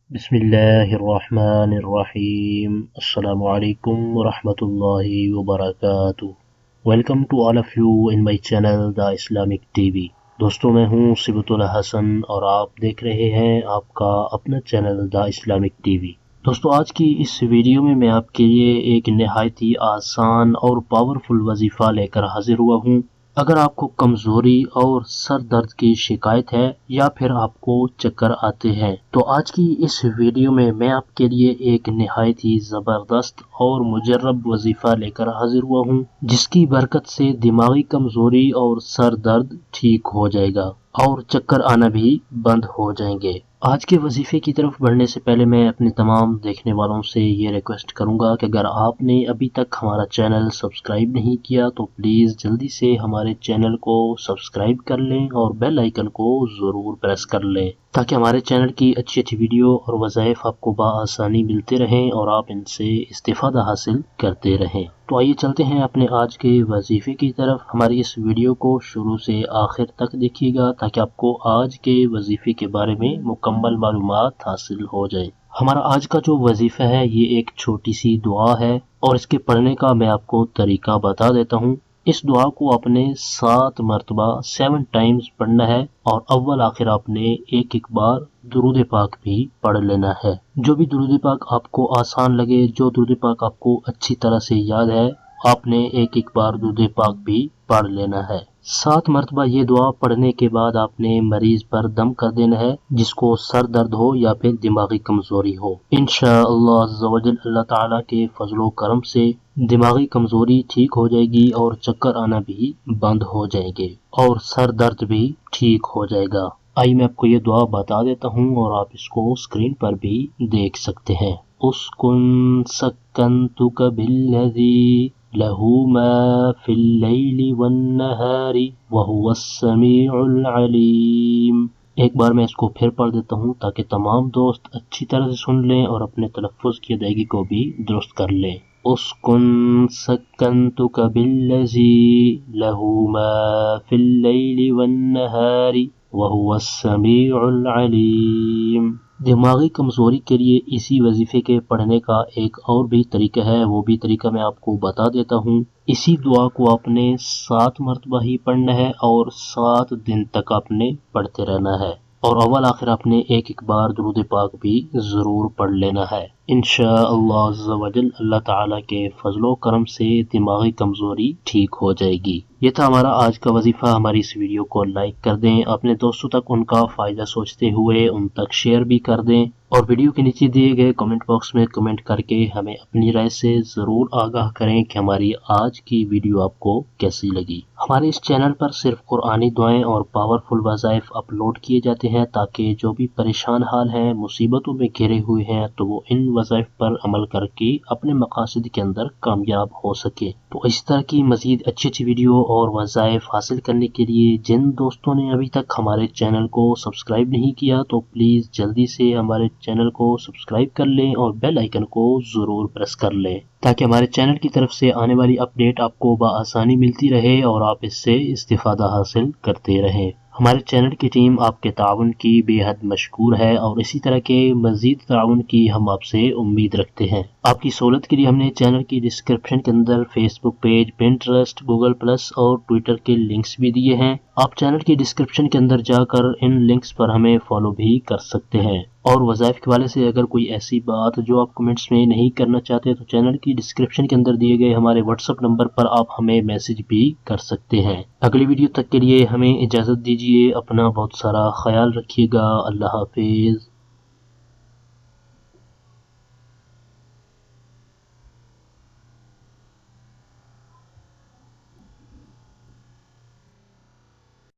بسم اللہ الرحمن الرحیم السلام علیکم ورحمۃ اللہ وبرکاتہ۔ Welcome to all of you in my channel the Islamic T V. دوستوں میں ہوں صبۃ اللہ حسن اور آپ دیکھ رہے ہیں آپ کا اپنا چینل دا اسلامک ٹی وی۔ دوستو آج کی اس ویڈیو میں آپ کے لیے ایک نہایت ہی آسان اور پاورفل وظیفہ لے کر حاضر ہوا ہوں۔ اگر آپ کو کمزوری اور سر درد کی شکایت ہے یا پھر آپ کو چکر آتے ہیں تو آج کی اس ویڈیو میں آپ کے لیے ایک نہایت ہی زبردست اور مجرب وظیفہ لے کر حاضر ہوا ہوں، جس کی برکت سے دماغی کمزوری اور سر درد ٹھیک ہو جائے گا اور چکر آنا بھی بند ہو جائیں گے۔ آج کے وظیفے کی طرف بڑھنے سے پہلے میں اپنے تمام دیکھنے والوں سے یہ ریکویسٹ کروں گا کہ اگر آپ نے ابھی تک ہمارا چینل سبسکرائب نہیں کیا تو پلیز جلدی سے ہمارے چینل کو سبسکرائب کر لیں اور بیل آئیکن کو ضرور پریس کر لیں تاکہ ہمارے چینل کی اچھی ویڈیو اور وظائف آپ کو بآسانی ملتے رہیں اور آپ ان سے استفادہ حاصل کرتے رہیں۔ تو آئیے چلتے ہیں اپنے آج کے وظیفے کی طرف۔ ہماری اس ویڈیو کو شروع سے آخر تک دیکھیے گا تاکہ آپ کو آج کے وظیفے کے بارے میں مکمل معلومات حاصل ہو جائے۔ ہمارا آج کا جو وظیفہ ہے یہ ایک چھوٹی سی دعا ہے اور اس کے پڑھنے کا میں آپ کو طریقہ بتا دیتا ہوں۔ اس دعا کو آپ نے 7 مرتبہ 7 ٹائمز پڑھنا ہے اور اول آخر آپ نے ایک بار درود پاک بھی پڑھ لینا ہے۔ جو بھی درود پاک آپ کو آسان لگے، جو درود پاک آپ کو اچھی طرح سے یاد ہے، آپ نے ایک بار درود پاک بھی پڑھ لینا ہے۔ 7 مرتبہ یہ دعا پڑھنے کے بعد آپ نے مریض پر دم کر دینا ہے، جس کو سر درد ہو یا پھر دماغی کمزوری ہو۔ انشاءاللہ عز و جل اللہ تعالیٰ کے فضل و کرم سے دماغی کمزوری ٹھیک ہو جائے گی اور چکر آنا بھی بند ہو جائیں گے اور سر درد بھی ٹھیک ہو جائے گا۔ آئیے میں آپ کو یہ دعا بتا دیتا ہوں اور آپ اس کو اسکرین پر بھی دیکھ سکتے ہیں۔ اسکن سکنتک بالذی لہ ما فی اللیل والنہار وہو السمیع العلیم۔ ایک بار میں اس کو پھر پڑھ دیتا ہوں تاکہ تمام دوست اچھی طرح سے سن لیں اور اپنے تلفظ کی ادائیگی کو بھی درست کر لیں۔ اسکن سکنتک بالذی لہ ما فی اللیل والنہار وہو السمیع العلیم۔ دماغی کمزوری کے لیے اسی وظیفے کے پڑھنے کا ایک اور بھی طریقہ ہے، وہ بھی طریقہ میں آپ کو بتا دیتا ہوں۔ اسی دعا کو آپ نے 7 مرتبہ ہی پڑھنا ہے اور 7 دن تک آپ نے پڑھتے رہنا ہے اور اول آخر آپ نے ایک بار درود پاک بھی ضرور پڑھ لینا ہے۔ انشاءاللہ عز و جل اللہ تعالیٰ کے فضل و کرم سے دماغی کمزوری ٹھیک ہو جائے گی۔ یہ تھا ہمارا آج کا وظیفہ۔ ہماری اس ویڈیو کو لائک کر دیں، اپنے دوستوں تک ان کا فائدہ سوچتے ہوئے ان تک شیئر بھی کر دیں اور ویڈیو کے نیچے دیے گئے کمنٹ باکس میں کمنٹ کر کے ہمیں اپنی رائے سے ضرور آگاہ کریں کہ ہماری آج کی ویڈیو آپ کو کیسی لگی۔ ہمارے اس چینل پر صرف قرآنی دعائیں اور پاورفل وظائف اپلوڈ کیے جاتے ہیں تاکہ جو بھی پریشان حال ہیں، مصیبتوں میں گھرے ہوئے ہیں تو وہ ان وظائف پر عمل کر کے اپنے مقاصد کے اندر کامیاب ہو سکے۔ تو اس طرح کی مزید اچھی ویڈیو اور وظائف حاصل کرنے کے لیے جن دوستوں نے ابھی تک ہمارے چینل کو سبسکرائب نہیں کیا تو پلیز جلدی سے ہمارے چینل کو سبسکرائب کر لیں اور بیل آئیکن کو ضرور پریس کر لیں تاکہ ہمارے چینل کی طرف سے آنے والی اپڈیٹ آپ کو بآسانی ملتی رہے اور آپ اس سے استفادہ حاصل کرتے رہیں۔ ہمارے چینل کی ٹیم آپ کے تعاون کی بے حد مشکور ہے اور اسی طرح کے مزید تعاون کی ہم آپ سے امید رکھتے ہیں۔ آپ کی سہولت کے لیے ہم نے چینل کی ڈسکرپشن کے اندر فیس بک پیج، پنٹرسٹ، گوگل پلس اور ٹویٹر کے لنکس بھی دیے ہیں۔ آپ چینل کی ڈسکرپشن کے اندر جا کر ان لنکس پر ہمیں فالو بھی کر سکتے ہیں۔ اور وظائف کے والے سے اگر کوئی ایسی بات جو آپ کمنٹس میں نہیں کرنا چاہتے تو چینل کی ڈسکرپشن کے اندر دیے گئے ہمارے واٹس ایپ نمبر پر آپ ہمیں میسج بھی کر سکتے ہیں۔ اگلی ویڈیو تک کے لیے ہمیں اجازت دیجیے، اپنا بہت سارا خیال رکھیے گا۔ اللہ حافظ۔